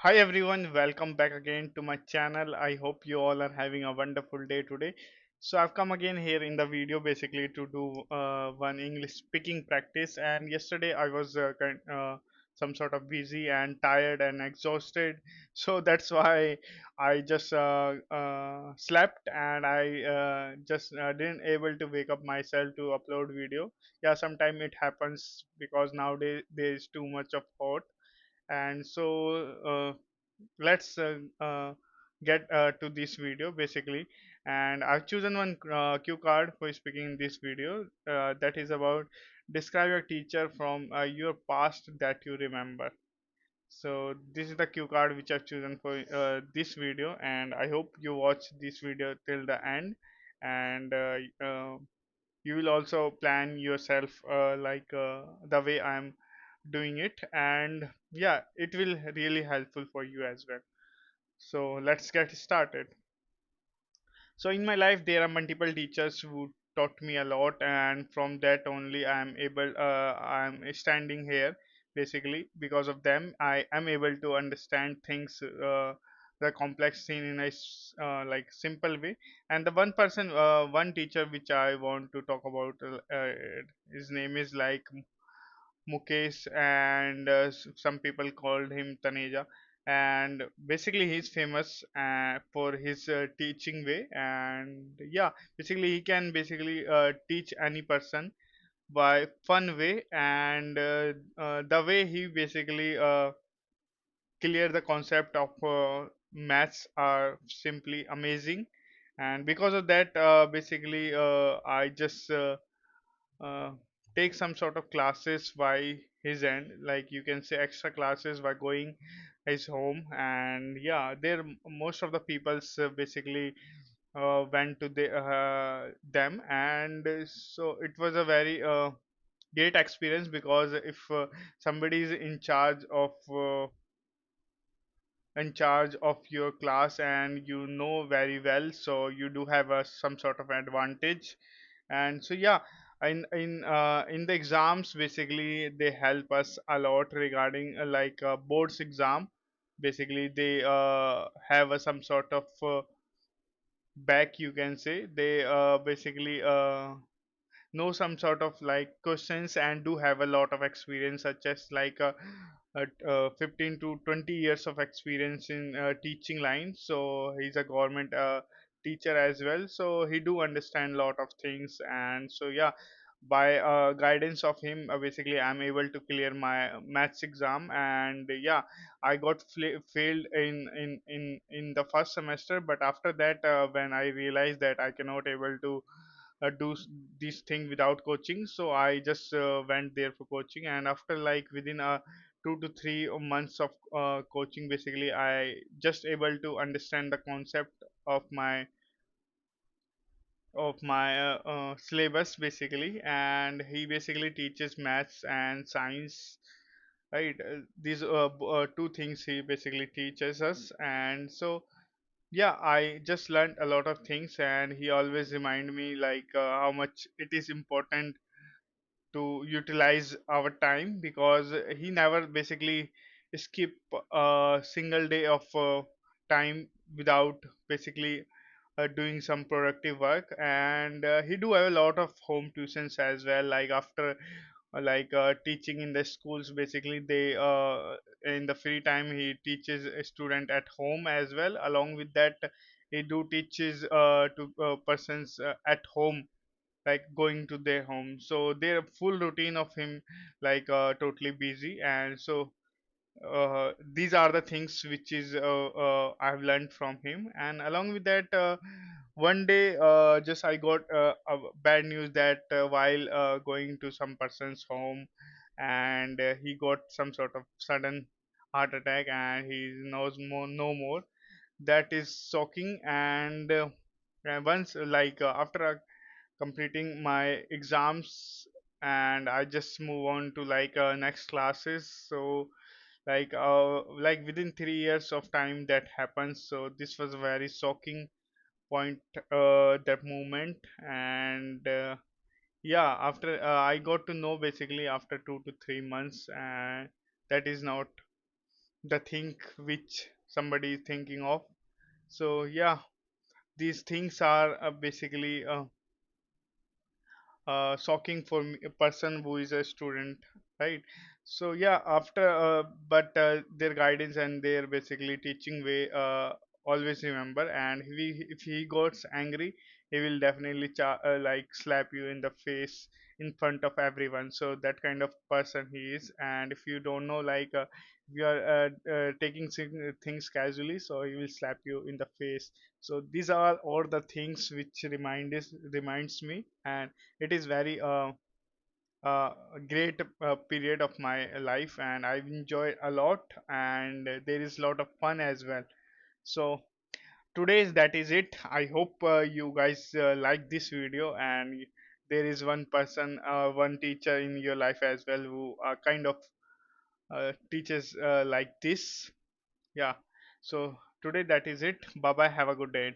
Hi everyone, welcome back again to my channel. I hope you all are having a wonderful day today. So I've come again here in the video basically to do one English speaking practice. And yesterday I was some sort of busy and tired and exhausted. So that's why I just slept and I just didn't able to wake up myself to upload video. Yeah, sometime it happens because nowadays there is too much of hot, and so let's get to this video basically. And I've chosen one cue card for speaking in this video, that is about describe your teacher from your past that you remember. So this is the cue card which I've chosen for this video, and I hope you watch this video till the end. And you will also plan yourself the way I'm doing it, and yeah, it will really helpful for you as well. So let's get started. So in my life there are multiple teachers who taught me a lot, and from that only I'm standing here basically. Because of them I am able to understand things, the complex thing in a like simple way. And the one teacher which I want to talk about, his name is like Mukesh, and some people called him Taneja. And basically, he's famous for his teaching way. And yeah, basically, he can basically teach any person by fun way. And the way he basically clear the concept of maths are simply amazing. And because of that, basically, I just uh, take some sort of classes by his end, like you can say extra classes by going his home. And yeah, there most of the peoples basically went to them. And so it was a very great experience, because if somebody is in charge of your class and you know very well, so you do have some sort of advantage. And so yeah, in the exams basically they help us a lot regarding boards exam. Basically they have some sort of back, you can say. They basically know some sort of like questions and do have a lot of experience, such as 15 to 20 years of experience in teaching line. So he's a government teacher as well, so he do understand a lot of things. And so yeah, by guidance of him, basically I'm able to clear my maths exam. And yeah, I got failed in the first semester. But after that, when I realized that I cannot able to this thing without coaching, so I just went there for coaching. And after like within 2 to 3 months of coaching, basically I just able to understand the concept of my syllabus basically. And he basically teaches maths and science, right? These two things he basically teaches us. And so yeah, I just learned a lot of things. And he always remind me how much it is important to utilize our time, because he never basically skip a single day of time without basically doing some productive work. And he do have a lot of home tuitions as well, like after teaching in the schools. Basically they in the free time he teaches a student at home as well. Along with that, he do teaches to persons at home, like going to their home. So their full routine of him totally busy. And so these are the things which is I've learned from him. And along with that, one day just I got a bad news that while going to some person's home, and he got some sort of sudden heart attack and he knows no more. That is shocking. And once after completing my exams, and I just move on to next classes. So like within 3 years of time that happens. So this was a very shocking point, that moment. And yeah, after I got to know basically after 2 to 3 months, and that is not the thing which somebody is thinking of. So yeah, these things are basically shocking for me, a person who is a student, right? So yeah, after but their guidance and their basically teaching way, always remember. And if he gets angry, he will definitely like slap you in the face in front of everyone. So that kind of person he is. And if you don't know, like if you are taking things casually, so he will slap you in the face. So these are all the things which reminds me, and it is very a great period of my life, and I've enjoyed a lot, and there is a lot of fun as well. So today's that is it. I hope you guys like this video, and there is one person, one teacher in your life as well who kind of teaches like this. Yeah. So today that is it. Bye bye. Have a good day.